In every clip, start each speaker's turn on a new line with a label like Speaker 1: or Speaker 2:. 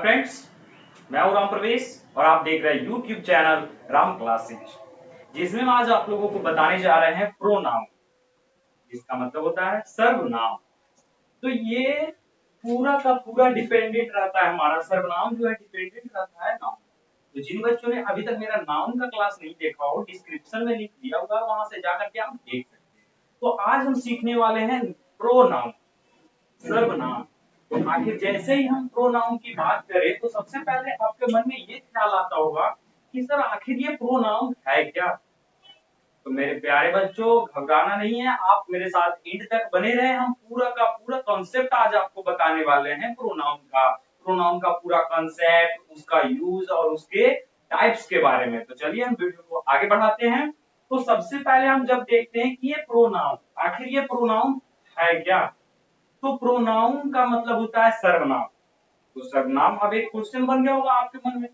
Speaker 1: Friends, मैं हूं राम प्रवेश और आप देख रहे हैं यूट्यूब चैनल राम क्लासेज, जिसमें हम आज आप लोगों को बताने जा रहे हैं प्रोनाउन, जिसका मतलब होता है सर्वनाम। तो ये पूरा का पूरा डिपेंडेंट रहता है, हमारा सर्वनाम जो है डिपेंडेंट रहता है नाउन। तो जिन बच्चों ने अभी तक मेरा नाउन का क्लास नहीं देखा हो, डिस्क्रिप्शन में लिंक दिया होगा, वहां से जाकर के आप देख सकते हैं। तो आज हम सीखने वाले हैं प्रोनाउन, सर्वनाम। तो आखिर जैसे ही हम प्रोनाउन की बात करें तो सबसे पहले आपके मन में ये ख्याल आता होगा कि सर आखिर ये प्रोनाउन है क्या। तो मेरे प्यारे बच्चों, घबराना नहीं है, आप मेरे साथ एंड तक बने रहे। हम पूरा का पूरा कॉन्सेप्ट आज आपको बताने वाले हैं प्रोनाउन का पूरा कॉन्सेप्ट, उसका यूज और उसके टाइप्स के बारे में। तो चलिए हम वीडियो को आगे बढ़ाते हैं। तो सबसे पहले हम जब देखते हैं कि ये प्रोनाउन, आखिर ये प्रोनाउन है क्या। तो प्रोनाउन का मतलब होता है सर्वनाम। तो सर्वनाम, अब एक क्वेश्चन बन गया होगा आपके मन में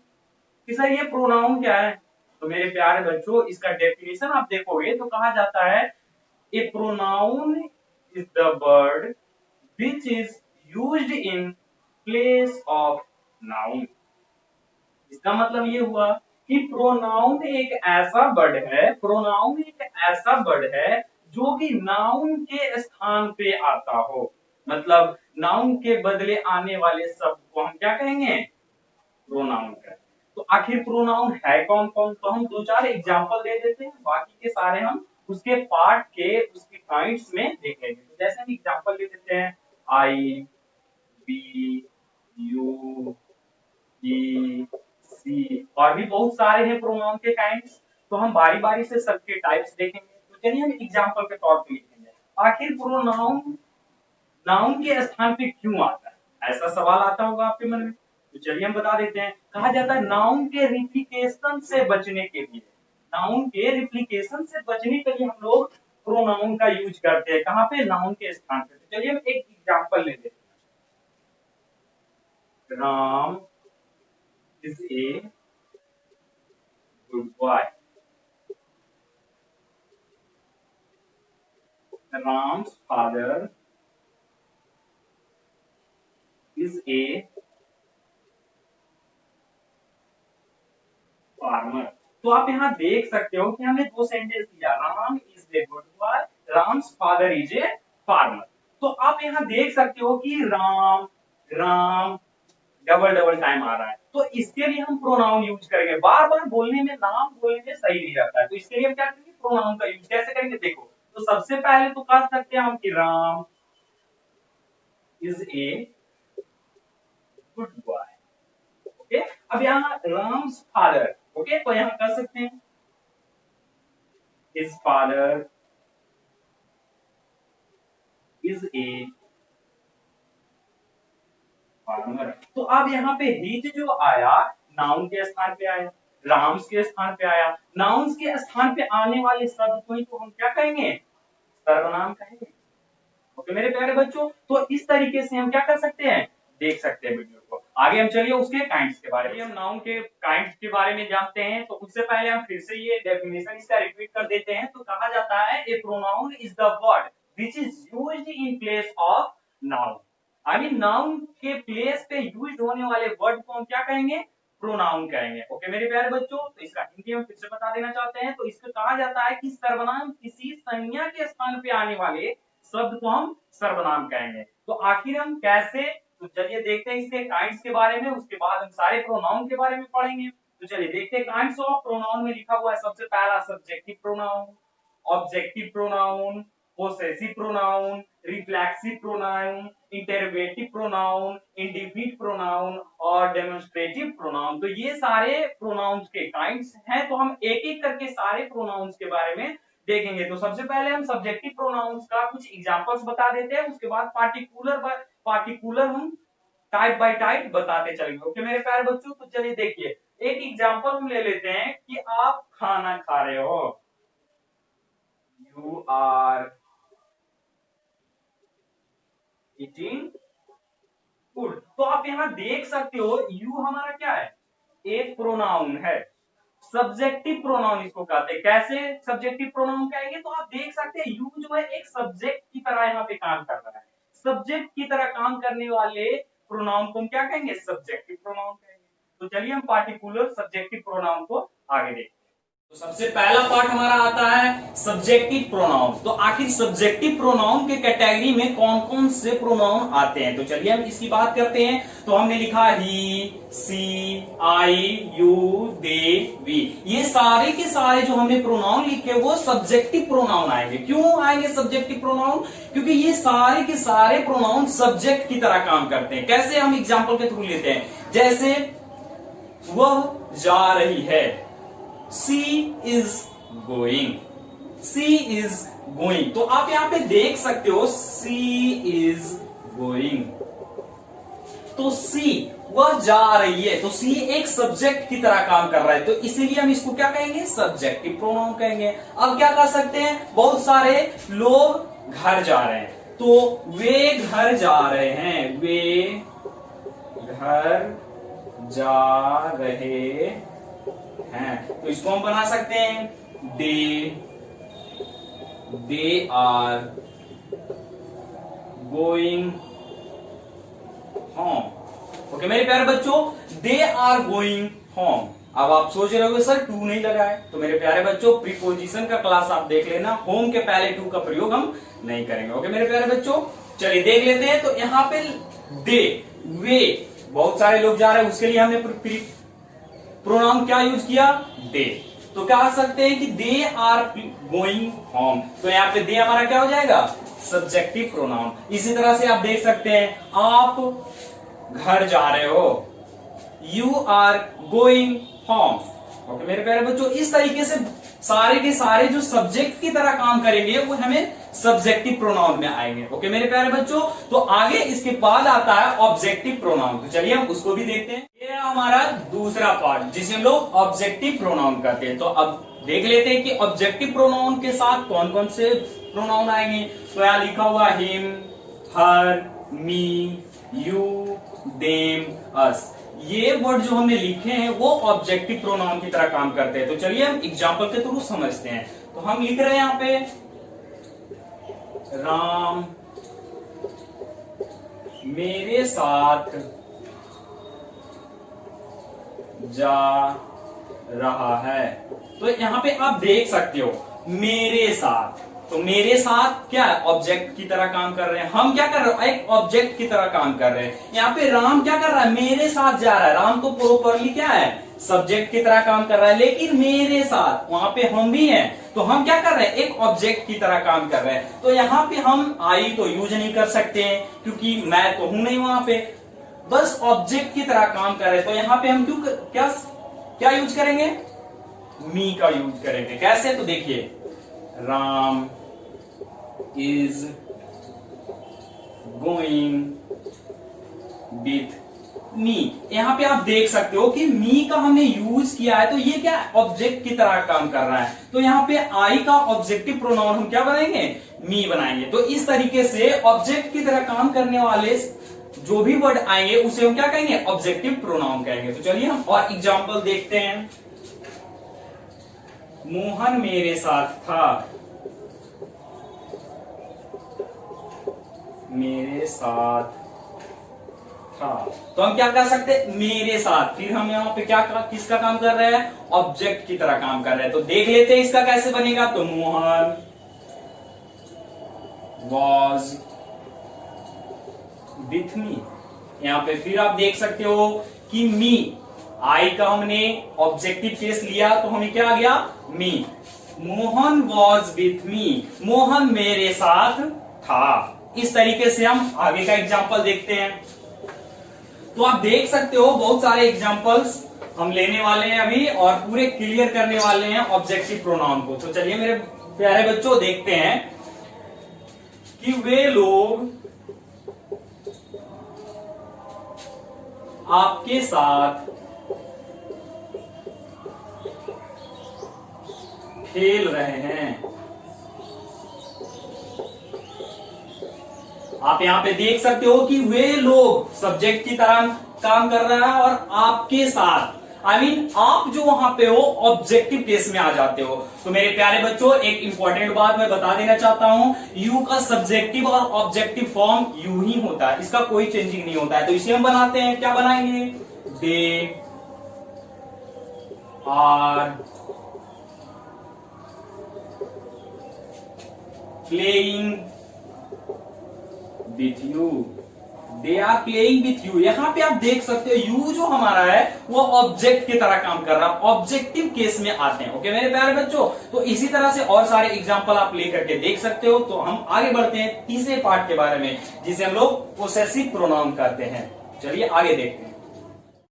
Speaker 1: कि सर ये प्रोनाउन क्या है। तो मेरे प्यारे बच्चों, इसका डेफिनेशन आप देखोगे तो कहा जाता है a pronoun is the word which is used in place of noun. इसका मतलब ये हुआ कि प्रोनाउन एक ऐसा वर्ड है, प्रोनाउन एक ऐसा वर्ड है जो कि नाउन के स्थान पे आता हो। मतलब नाउन के बदले आने वाले शब्द को हम क्या कहेंगे, प्रोनाउन कहेंगे। तो आखिर प्रोनाउन है कौन कौन, तो हम दो चार एग्जांपल दे देते हैं, बाकी के सारे हम उसके पार्ट के उसके पॉइंट्स में देखेंगे। तो जैसे हम एग्जांपल दे देते हैं, आई, बी, यू, ई, सी, और भी बहुत सारे हैं प्रोनाउन के काइंड्स। तो हम बारी बारी से सबके टाइप्स देखेंगे। तो चलिए हम एग्जांपल के तौर पे लिखेंगे, आखिर प्रोनाउन नाउन के स्थान पे क्यों आता है, ऐसा सवाल आता होगा आपके मन में। तो चलिए हम बता देते हैं। कहा जाता है नाउन के रिप्लिकेशन से बचने के लिए, नाउन के रिप्लिकेशन से बचने के लिए हम लोग प्रोनाउन का यूज करते हैं। कहां पे, नाउन के स्थान पे। तो चलिए हम एक एग्जांपल ले लेते हैं। Ram is a good boy. Ram's father is a farmer. तो आप यहाँ देख सकते हो कि हमने दो सेंटेंस दिया, Ram is a good boy, Ram's father is a farmer. तो आप यहाँ देख सकते हो कि Ram Ram double double time आ रहा है। तो इसके लिए हम प्रोनाउन यूज करेंगे। बार बार बोलने में, नाम बोलने में सही नहीं रहता है। तो इसके लिए हम क्या करेंगे, प्रोनाउन का यूज कैसे करेंगे, देखो। तो सबसे पहले तो कह सकते हैं हम कि Ram is a good boy. Okay, अब यहाँ राम्स फादर, ओके, तो यहाँ कर सकते हैं his father is a farmer. तो अब यहाँ पे हिज जो आया, नाउन के स्थान पे आया, राम्स के स्थान पे आया। नाउन्स के स्थान पे आने वाले शब्द को ही तो हम क्या कहेंगे, सर्वनाम कहेंगे। ओके मेरे प्यारे बच्चों, तो इस तरीके से हम क्या कर सकते हैं, देख सकते हैं वीडियो को। आगे हम चलिए उसके काइंड्स के बारे में, हम नाउन के काइंड्स के बारे में जानते हैं। तो उससे पहले हम फिर से ये डेफिनेशन इसका रिपीट कर देते हैं। तो कहा जाता है a pronoun is the word which is used in place of noun. I mean noun के प्लेस पे यूज होने वाले वर्ड को हम क्या कहेंगे, प्रोनाउन कहेंगे। ओके मेरे प्यारे बच्चों, तो इसका हिंदी हम फिर से बता देना चाहते हैं। तो इसको कहा जाता है कि सर्वनाम किसी संज्ञा के स्थान पे आने वाले शब्द को हम सर्वनाम कहेंगे। तो आखिर हम कैसे, तो चलिए देखते हैं इसके काइंड्स के बारे में, उसके बाद हम सारे प्रोनाउन के बारे में पढ़ेंगे। तो चलिए देखते हैं काइंड्स ऑफ प्रोनाउन में लिखा हुआ है सबसे पहला subjective pronoun, objective pronoun, possessive pronoun, reflexive pronoun, interrogative pronoun, indefinite pronoun और डेमोन्स्ट्रेटिव प्रोनाउन। तो ये सारे प्रोनाउंस के काइंड्स हैं। तो हम एक एक करके सारे प्रोनाउंस के बारे में देखेंगे। तो सबसे पहले हम सब्जेक्टिव प्रोनाउंस का कुछ एग्जांपल्स बता देते हैं, उसके बाद पार्टिकुलर हम टाइप बाय टाइप बताते चलेंगे। ओके मेरे प्यारे बच्चों, तो चलिए देखिए एक एग्जांपल हम ले लेते हैं कि आप खाना खा रहे हो, यू आर ईटिंग फूड। तो आप यहाँ देख सकते हो यू हमारा क्या है, एक प्रोनाउन है, सब्जेक्टिव प्रोनाउन इसको कहते हैं। कैसे सब्जेक्टिव प्रोनाउन कहेंगे, तो आप देख सकते हैं यू जो है एक सब्जेक्ट की तरह यहाँ पे काम कर रहा है। सब्जेक्ट की तरह काम करने वाले प्रोनाउन को हम क्या कहेंगे? सब्जेक्टिव प्रोनाउन कहेंगे। तो चलिए हम पार्टिकुलर सब्जेक्टिव प्रोनाउन को आगे देखते हैं। तो सबसे पहला पार्ट हमारा आता है सब्जेक्टिव प्रोनाउन। तो आखिर सब्जेक्टिव प्रोनाउन के कैटेगरी में कौन कौन से प्रोनाउन आते हैं? तो चलिए हम इसकी बात करते हैं। तो हमने लिखा ही, सी, आई, यू, दे, वी। ये सारे के सारे जो हमने प्रोनाउन लिखे वो सब्जेक्टिव प्रोनाउन आएंगे। क्यों आएंगे सब्जेक्टिव प्रोनाउन? क्योंकि ये सारे के सारे प्रोनाउन सब्जेक्ट की तरह काम करते हैं। कैसे? हम एग्जाम्पल के थ्रू लेते हैं। जैसे वह जा रही है, She is going. She is going. तो आप यहां पे देख सकते हो she is going. तो she वह जा रही है, तो she एक सब्जेक्ट की तरह काम कर रहा है, तो इसीलिए हम इसको क्या कहेंगे? सब्जेक्टिव प्रोनाउन कहेंगे। अब क्या कर सकते हैं? बहुत सारे लोग घर जा रहे हैं, तो वे घर जा रहे हैं, वे घर जा रहे हैं। तो इसको हम बना सकते हैं they are going home. Okay मेरे प्यारे बच्चों, दे आर गोइंग होम। अब आप सोच रहे होगे सर टू नहीं लगा है। तो मेरे प्यारे बच्चों प्रीपोजिशन का क्लास आप देख लेना, होम के पहले टू का प्रयोग हम नहीं करेंगे। ओके मेरे प्यारे बच्चों, चलिए देख लेते हैं। तो यहाँ पे दे, वे, बहुत सारे लोग जा रहे हैं, उसके लिए हमने प्रोनाउन क्या यूज किया? दे। तो क्या कर सकते हैं कि दे आर गोइंग होम। तो यहाँ पे दे हमारा क्या हो जाएगा? Subjective pronoun. इसी तरह से आप देख सकते हैं आप घर जा रहे हो, you are going home. Okay मेरे प्यारे बच्चों, इस तरीके से सारे के सारे जो सब्जेक्ट की तरह काम करेंगे वो हमें सब्जेक्टिव प्रोनाउन में आएंगे। ओके मेरे प्यारे बच्चों, तो आगे इसके बाद आता है ऑब्जेक्टिव प्रोनाउन। तो चलिए हम उसको भी देखते हैं। ये हमारा दूसरा पार्ट जिसे हम लोग ऑब्जेक्टिव प्रोनाउन कहते हैं। तो अब देख लेते हैं कि ऑब्जेक्टिव प्रोनाउन के साथ कौन कौन से प्रोनाउन आएंगे। तो यहाँ लिखा हुआ him, her, me, you, them, us. ये वर्ड जो हमने लिखे हैं वो ऑब्जेक्टिव प्रोनाउन की तरह काम करते हैं। तो चलिए हम एग्जांपल के थ्रू समझते हैं। तो हम लिख रहे हैं यहाँ पे राम मेरे साथ जा रहा है। तो यहाँ पे आप देख सकते हो मेरे साथ। तो मेरे साथ क्या ऑब्जेक्ट की तरह काम कर रहे हैं। हम क्या कर रहे हैं? एक ऑब्जेक्ट की तरह काम कर रहे हैं। यहाँ पे राम क्या कर रहा है? मेरे साथ जा रहा है। राम तो प्रॉपरली क्या है? सब्जेक्ट की तरह काम कर रहा है, लेकिन मेरे साथ वहां पे हम भी हैं, तो हम क्या कर रहे हैं? एक ऑब्जेक्ट की तरह काम कर रहे हैं। तो यहाँ पे हम आई तो यूज नहीं कर सकते हैं क्योंकि मैं तो हूं नहीं वहां पे, बस ऑब्जेक्ट की तरह काम कर रहे हैं। तो यहाँ पे हम क्या यूज करेंगे? मी का यूज करेंगे। कैसे? तो देखिए Ram is going with me. यहां पे आप देख सकते हो कि मी का हमने यूज किया है, तो ये क्या ऑब्जेक्ट की तरह काम कर रहा है। तो यहाँ पे आई का ऑब्जेक्टिव प्रोनाउन हम क्या बनाएंगे? मी बनाएंगे। तो इस तरीके से ऑब्जेक्ट की तरह काम करने वाले जो भी वर्ड आएंगे उसे हम क्या कहेंगे? ऑब्जेक्टिव प्रोनाउन कहेंगे। तो चलिए हम और एग्जाम्पल देखते हैं। मोहन मेरे साथ था, मेरे साथ था। तो हम क्या कर सकते हैं? मेरे साथ। फिर हम यहाँ पे किसका काम कर रहे हैं? ऑब्जेक्ट की तरह काम कर रहे हैं। तो देख लेते हैं इसका कैसे बनेगा। तो मोहन वॉज विथ मी। यहाँ पे फिर आप देख सकते हो कि मी, आई का हमने ऑब्जेक्टिव केस लिया तो हमें क्या आ गया? Me. Mohan was with me, Mohan मेरे साथ था। इस तरीके से हम आगे का एग्जाम्पल देखते हैं। तो आप देख सकते हो बहुत सारे एग्जाम्पल्स हम लेने वाले हैं अभी और पूरे क्लियर करने वाले हैं ऑब्जेक्टिव प्रोनाउन को। तो चलिए मेरे प्यारे बच्चों देखते हैं कि वे लोग आपके साथ खेल रहे हैं। आप यहां पे देख सकते हो कि वे लोग सब्जेक्ट की तरह काम कर रहा है और आपके साथ। आई मीन आप जो वहां पे हो ऑब्जेक्टिव केस में आ जाते हो। तो मेरे प्यारे बच्चों एक इंपॉर्टेंट बात मैं बता देना चाहता हूं, यू का सब्जेक्टिव और ऑब्जेक्टिव फॉर्म यू ही होता है, इसका कोई चेंजिंग नहीं होता है। तो इसे हम बनाते हैं, क्या बनाएंगे, they are playing with you, they are playing with you. यहां पे आप देख सकते हो यू जो हमारा है वो ऑब्जेक्ट की तरह काम कर रहा है, ऑब्जेक्टिव केस में आते हैं। ओके मेरे प्यारे बच्चों, तो इसी तरह से और सारे एग्जांपल आप लेकर के देख सकते हो। तो हम आगे बढ़ते हैं तीसरे पार्ट के बारे में, जिसे हम लोग पोसेसिव प्रोनाउन कहते हैं। चलिए आगे देखते हैं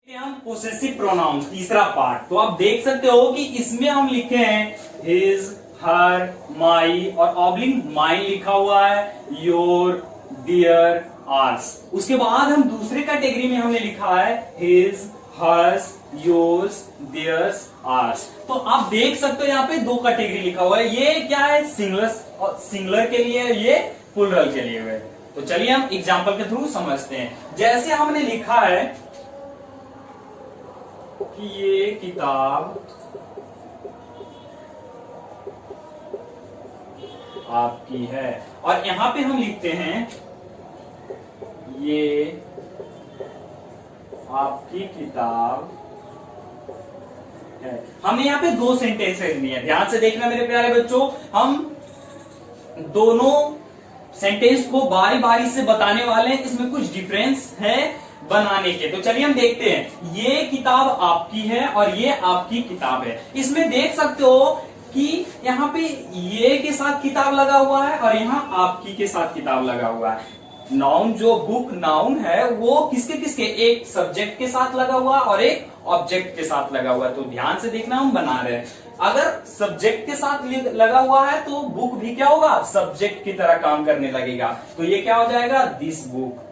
Speaker 1: हम पोसेसिव प्रोनाउन तीसरा पार्ट। तो आप देख सकते हो कि इसमें हम लिखे हैं हिज, हर, माई और ऑब्लिंग माइन लिखा हुआ है, योर, डियर, आर्स। उसके बाद हम दूसरे कैटेगरी में हमने लिखा है his, hers, yours, theirs, ours. तो आप देख सकते हो यहाँ पे दो कैटेगरी लिखा हुआ है, ये क्या है, सिंगुलर के लिए, ये प्लूरल के लिए है। तो चलिए हम एग्जांपल के थ्रू समझते हैं। जैसे हमने लिखा है कि ये किताब आपकी है, और यहां पे हम लिखते हैं ये आपकी किताब है। हमने यहाँ पे दो सेंटेंसेस लिए हैं, ध्यान से देखना मेरे प्यारे बच्चों। हम दोनों सेंटेंस को बारी बारी से बताने वाले हैं, इसमें कुछ डिफरेंस है बनाने के। तो चलिए हम देखते हैं, ये किताब आपकी है और ये आपकी किताब है। इसमें देख सकते हो कि यहाँ पे ये के साथ किताब लगा हुआ है और यहाँ आपकी के साथ किताब लगा हुआ है। नाउन जो बुक नाउन है वो किसके किसके, एक सब्जेक्ट के साथ लगा हुआ और एक ऑब्जेक्ट के साथ लगा हुआ है। तो ध्यान से देखना, हम बना रहे हैं। अगर सब्जेक्ट के साथ लगा हुआ है तो बुक भी क्या होगा, सब्जेक्ट की तरह काम करने लगेगा। तो ये क्या हो जाएगा, दिस बुक।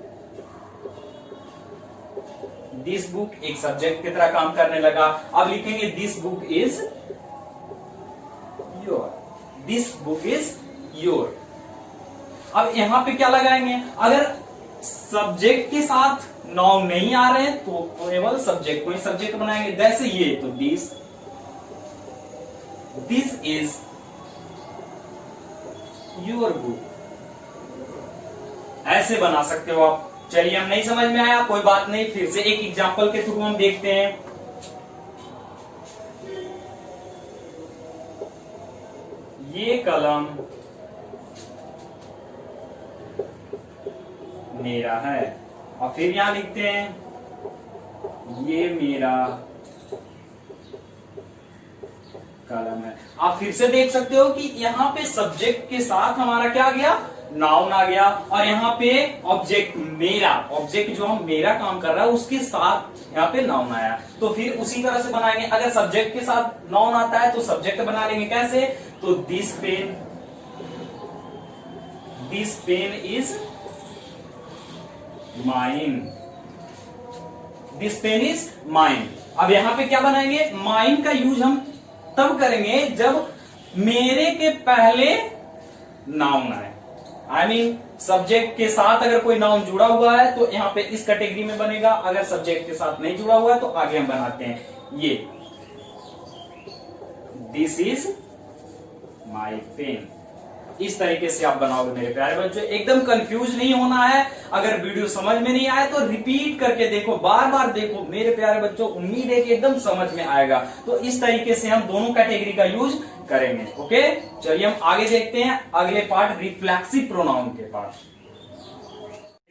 Speaker 1: दिस बुक एक सब्जेक्ट की तरह काम करने लगा। अब लिखेंगे this book is your, this book is your. अब यहां पे क्या लगाएंगे, अगर सब्जेक्ट के साथ नाउन नहीं आ रहे हैं तो केवल सब्जेक्ट को ही सब्जेक्ट बनाएंगे। जैसे ये, तो दिस इज योर बुक, ऐसे बना सकते हो आप। चलिए हम नहीं समझ में आया, कोई बात नहीं, फिर से एक एग्जांपल के थ्रू हम देखते हैं। ये कलम मेरा है, और फिर यहां लिखते हैं ये मेरा कलम है। आप फिर से देख सकते हो कि यहाँ पे सब्जेक्ट के साथ हमारा क्या आ गया, नाउन आ गया, और यहाँ पे ऑब्जेक्ट मेरा, ऑब्जेक्ट जो हम मेरा काम कर रहा है उसके साथ यहाँ पे नाउन आया। तो फिर उसी तरह से बनाएंगे, अगर सब्जेक्ट के साथ नाउन आता है तो सब्जेक्ट बना लेंगे। कैसे, तो this pen is mine, this pen is mine. अब यहां पे क्या बनाएंगे, माइन का यूज हम तब करेंगे जब मेरे के पहले नाउन आए। आई मीन सब्जेक्ट के साथ अगर कोई नाउन जुड़ा हुआ है तो यहां पे इस कैटेगरी में बनेगा, अगर सब्जेक्ट के साथ नहीं जुड़ा हुआ है तो आगे हम बनाते हैं ये दिस इज माई पेन। इस तरीके से आप बनाओगे मेरे प्यारे बच्चों, एकदम कंफ्यूज नहीं होना है। अगर वीडियो समझ में नहीं आए तो रिपीट करके देखो, बार बार देखो मेरे प्यारे बच्चों, उम्मीद है कि एकदम समझ में आएगा। तो इस तरीके से हम दोनों कैटेगरी का यूज करेंगे। ओके, चलिए हम आगे देखते हैं अगले पार्ट, रिफ्लेक्सिव प्रोनाउन के पार्ट।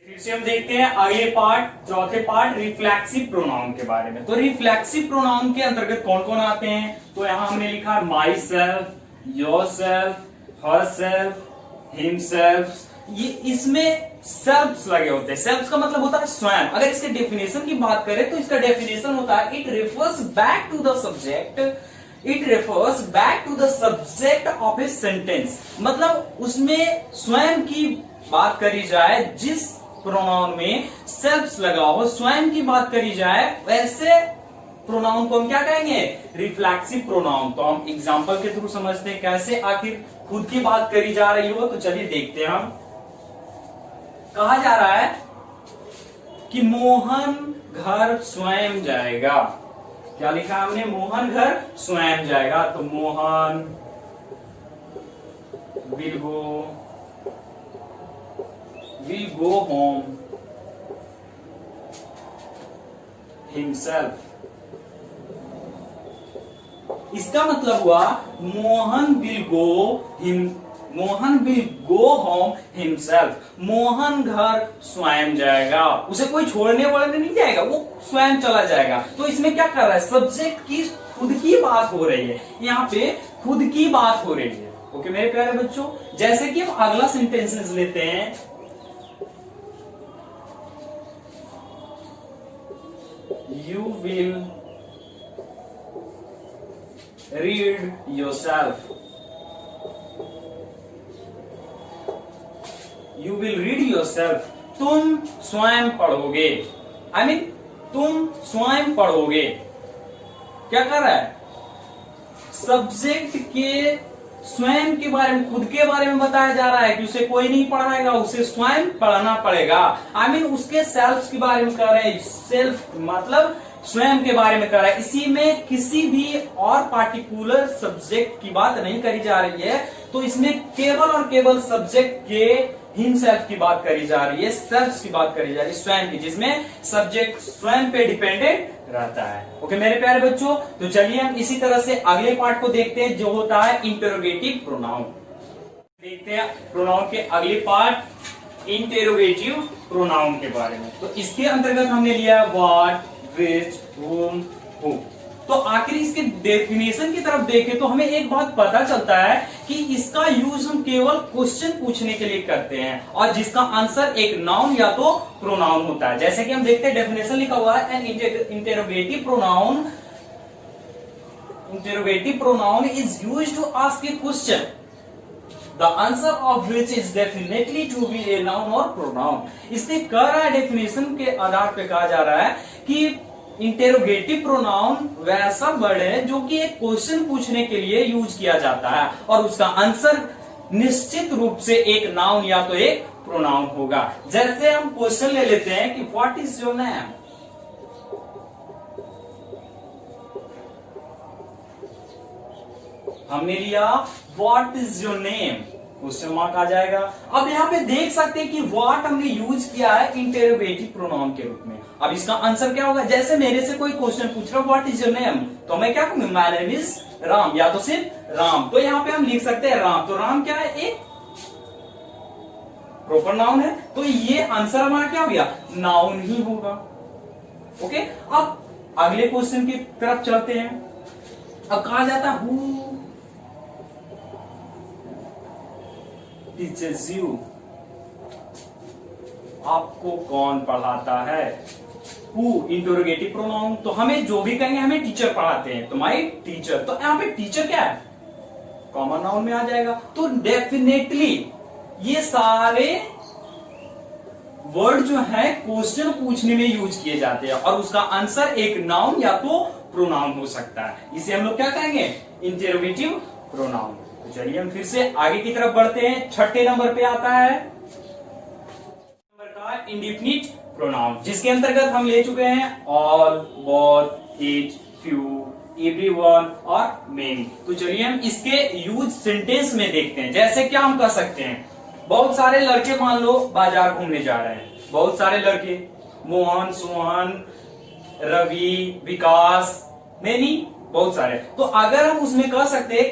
Speaker 1: फिर से हम देखते हैं अगले पार्ट, चौथे पार्ट, रिफ्लेक्सिव प्रोनाउन के बारे में। तो रिफ्लेक्सिव प्रोनाउन के अंतर्गत कौन कौन आते हैं, तो यहां हमने लिखा my self, your self, herself, himself। ये इसमें सेल्फ्स लगे होते हैं। सेल्फ्स का मतलब होता है स्वयं। अगर इसके डेफिनेशन की बात करें तो इसका डेफिनेशन होता है it refers back to the subject, it refers back to the subject of a sentence. मतलब उसमें स्वयं की बात करी जाए, जिस प्रोनाउन में सेल्फ्स लगा हो, स्वयं की बात करी जाए, वैसे प्रोनाउन को हम क्या कहेंगे, रिफ्लेक्सिव प्रोनाउन। तो हम एग्जांपल के थ्रू समझते हैं कैसे, आखिर खुद की बात करी जा रही हो। तो चलिए देखते हैं हम। कहा जा रहा है कि मोहन घर स्वयं जाएगा। क्या लिखा हमने, मोहन घर स्वयं जाएगा, तो Mohan will go home himself। इसका मतलब हुआ Mohan will go home himself। Mohan घर स्वयं जाएगा, उसे कोई छोड़ने वाले नहीं जाएगा, वो स्वयं चला जाएगा। तो इसमें क्या कर रहा है, सब्जेक्ट की खुद की बात हो रही है, यहाँ पे खुद की बात हो रही है। ओके मेरे प्यारे बच्चों, जैसे कि हम अगला सेंटेंसेस लेते हैं, you will read yourself. You will read yourself, तुम स्वयं पढ़ोगे। आई मीन तुम स्वयं पढ़ोगे। क्या कर रहा है, सब्जेक्ट के स्वयं के बारे में, खुद के बारे में बताया जा रहा है कि उसे कोई नहीं पढ़ाएगा, उसे स्वयं पढ़ना पड़ेगा। आई मीन उसके सेल्फ के बारे में कर रहे हैं, सेल्फ मतलब स्वयं के बारे में कर रहा है। इसी में किसी भी और पार्टिकुलर सब्जेक्ट की बात नहीं करी जा रही है, तो इसमें केवल और केवल सब्जेक्ट के हिमसेल्फ की बात करी जा रही है, सेल्फ की बात करी जा रही है, स्वयं की, जिसमें सब्जेक्ट स्वयं पे डिपेंडेंट रहता है। ओके मेरे प्यारे बच्चों, तो चलिए हम इसी तरह से अगले पार्ट को देखते हैं, जो होता है इंटेरोगेटिव प्रोनाउन। देखते हैं प्रोनाउन के अगले पार्ट, इंटेरोगेटिव प्रोनाउन के बारे में। तो इसके अंतर्गत हमने लिया व्हाट, व्हिच, whom, who। तो आखिर इसके डेफिनेशन की तरफ देखें तो हमें एक बात पता चलता है कि इसका यूज हम केवल क्वेश्चन पूछने के लिए करते हैं, और जिसका आंसर एक नाउन या तो प्रोनाउन होता है। जैसे कि हम देखते हैं डेफिनेशन लिखा हुआ है, an interrogative pronoun is used to ask a question, the answer of which is definitely to be a noun or pronoun। इसलिए कह रहा है, डेफिनेशन के आधार पे कहा जा रहा है कि इंटेरोगेटिव प्रोनाउन वैसा वर्ड है जो कि एक क्वेश्चन पूछने के लिए यूज किया जाता है, और उसका आंसर निश्चित रूप से एक नाउन या तो एक प्रोनाउन होगा। जैसे हम क्वेश्चन ले लेते हैं कि व्हाट इज योर नेम, हमने लिया what is your name, question mark आ जाएगा। अब यहाँ पे देख सकते हैं कि व्हाट हमने यूज किया है इंटेरोगेटिव प्रोनाउन के रूप में। अब इसका आंसर क्या होगा, जैसे मेरे से कोई क्वेश्चन पूछ रहा है व्हाट इज योर नेम, तो मैं क्या कहूंगा, माय नेम इज राम, या तो सिर्फ राम। तो यहाँ पे हम लिख सकते हैं राम। तो राम क्या है, एक प्रॉपर नाउन है, तो ये आंसर हमारा क्या हो गया, नाउन ही होगा। ओके, अब अगले क्वेश्चन की तरफ चलते हैं। अब कहा जाता है हु टीचर्स यू, आपको कौन पढ़ाता है। हु इंटरोगेटिव प्रोनाउन, तो हमें जो भी कहेंगे हमें टीचर पढ़ाते हैं, तो माय टीचर। तो यहाँ पे टीचर क्या है, कॉमन नाउन में आ जाएगा। तो डेफिनेटली ये सारे वर्ड जो है क्वेश्चन पूछने में यूज किए जाते हैं, और उसका आंसर एक नाउन या तो प्रोनाउन हो सकता है। इसे हम लोग क्या कहेंगे, इंटरोगेटिव प्रोनाउन। तो चलिए हम फिर से आगे की तरफ बढ़ते हैं। छठे नंबर पे आता है नंबर का इंडेफिनिट प्रोनाउन, जिसके अंतर्गत हम ले चुके हैं all, both, each, few, everyone और मेनी। तो चलिए हम इसके यूज सेंटेंस में देखते हैं। जैसे क्या हम कर सकते हैं, बहुत सारे लड़के मान लो बाजार घूमने जा रहे हैं, बहुत सारे लड़के, मोहन, सोहन, रवि, विकास, मेनी, बहुत सारे। तो अगर हम उसमें कह सकते हैं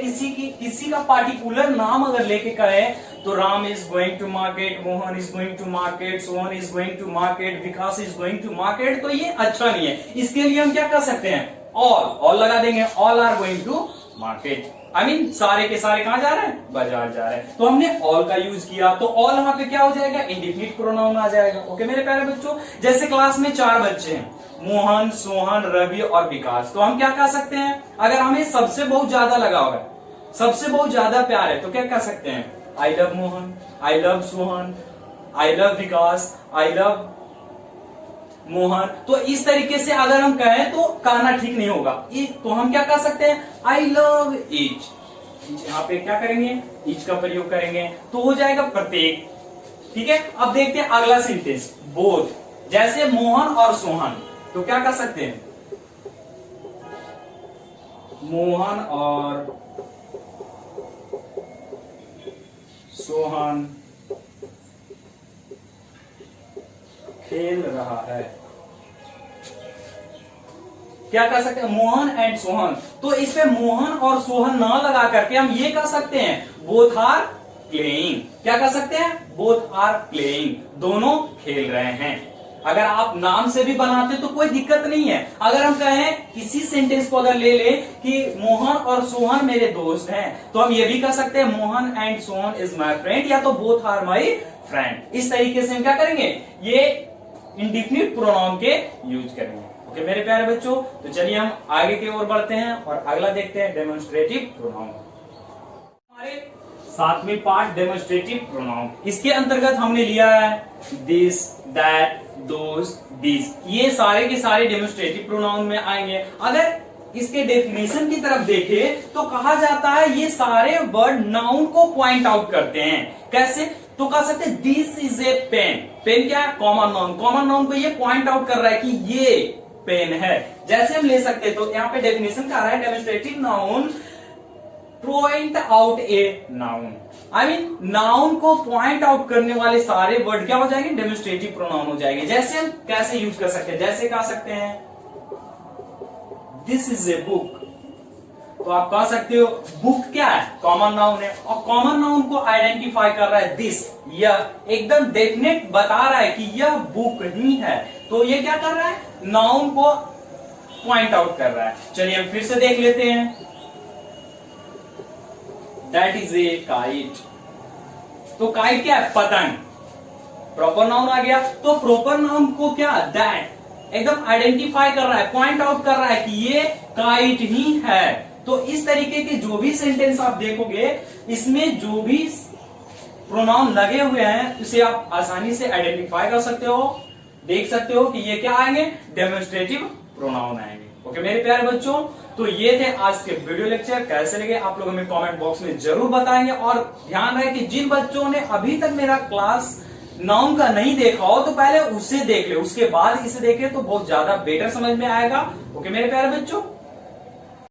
Speaker 1: किसी का पार्टिकुलर नाम अगर लेके कहें, तो Ram is going to market, Mohan is going to market, Sohan is going to market, Vikas is going to market, तो ये अच्छा नहीं है। इसके लिए हम क्या कर सकते हैं, ऑल लगा देंगे, all are going to market. I mean सारे के सारे कहां जा रहे हैं, बाजार जा रहे हैं। तो हमने ऑल का यूज किया, तो ऑल वहां पे क्या हो जाएगा, इंडेफिनिट प्रोनाउन आ जाएगा। ओके मेरे प्यारे बच्चों, जैसे क्लास में 4 बच्चे हैं, मोहन, सोहन, रवि और विकास, तो हम क्या कह सकते हैं, अगर हमें सबसे बहुत ज्यादा लगा होगा, सबसे बहुत ज्यादा प्यार है, तो क्या कह सकते हैं, I love Mohan, I love Sohan, I love Vikas, I love Mohan. तो इस तरीके से अगर हम कहें तो कहना ठीक नहीं होगा, तो हम क्या कह सकते हैं, आई लव ईच। यहाँ पे क्या करेंगे, ईच का प्रयोग करेंगे, तो हो जाएगा प्रत्येक। ठीक है, अब देखते हैं अगला सेंटेंस, बोथ। जैसे मोहन और सोहन, तो क्या कर सकते हैं, मोहन और सोहन खेल रहा है। क्या कर सकते हैं, मोहन एंड सोहन। तो इस पे मोहन और सोहन ना लगा करके हम ये कह सकते हैं बोथ आर प्लेइंग। क्या कह सकते हैं, बोथ आर प्लेइंग, दोनों खेल रहे हैं। अगर आप नाम से भी बनाते तो कोई दिक्कत नहीं है। अगर हम कहें इसी सेंटेंस को अगर ले लें कि मोहन और सोहन मेरे दोस्त हैं, तो हम ये भी कह सकते हैं Mohan and Sohan is my friend, या तो बोथ आर माई फ्रेंड। इस तरीके से हम क्या करेंगे, ये इंडिफिनिट प्रोनाउन के यूज करेंगे। ओके मेरे प्यारे बच्चों, तो चलिए हम आगे की ओर बढ़ते हैं और अगला देखते हैं डेमोन्स्ट्रेटिव प्रोनाउन। हमारे सातवीं पार्ट डेमोन्स्ट्रेटिव प्रोनाउन, इसके अंतर्गत हमने लिया है दिस, दैट, दोज, दीज, ये सारे के सारे डेमोन्स्ट्रेटिव प्रोनाउन में आएंगे। अगर इसके डेफिनेशन की तरफ देखें तो कहा जाता है ये सारे वर्ड नाउन को पॉइंट आउट करते हैं। कैसे, तो कह सकते हैं this is a pen. Pen क्या है, कॉमन नाउन। कॉमन नाउन को ये पॉइंट आउट कर रहा है कि ये पेन है। जैसे हम ले सकते हैं, तो यहाँ पे डेफिनेशन क्या रहा है, demonstrative noun point out a noun. I mean noun को पॉइंट आउट करने वाले सारे वर्ड क्या हो जाएंगे, डेमोन्स्ट्रेटिव प्रोनाउन हो जाएंगे। जैसे हम कैसे यूज कर सकते हैं, जैसे कह सकते हैं दिस इज ए बुक, तो आप कह सकते हो बुक क्या है, कॉमन नाउन है, और कॉमन नाउन को आइडेंटिफाई कर रहा है दिस, यह एकदम डेफिनेट बता रहा है कि यह बुक ही है। तो ये क्या कर रहा है, नाउन को पॉइंट आउट कर रहा है। चलिए हम फिर से देख लेते हैं, दैट इज ए काइट। तो काइट क्या है, पतंग, प्रॉपर नाउन आ गया। तो प्रॉपर नाउन को क्या, दैट एकदम आइडेंटिफाई कर रहा है, पॉइंट आउट कर रहा है कि ये काइट ही है। तो इस तरीके के जो भी सेंटेंस आप देखोगे, इसमें जो भी प्रोनाउन लगे हुए हैं उसे आप आसानी से आइडेंटिफाई कर सकते हो, देख सकते हो कि ये क्या आएंगे, डेमोन्स्ट्रेटिव प्रोनाउन आएंगे। ओके मेरे प्यारे बच्चों, तो ये थे आज के वीडियो लेक्चर। कैसे लगे आप लोग हमें कमेंट बॉक्स में जरूर बताएंगे, और ध्यान रहे कि जिन बच्चों ने अभी तक मेरा क्लास नाउन का नहीं देखा हो तो पहले उसे देख ले, उसके बाद इसे देखे तो बहुत ज्यादा बेटर समझ में आएगा। ओके मेरे प्यारे बच्चों।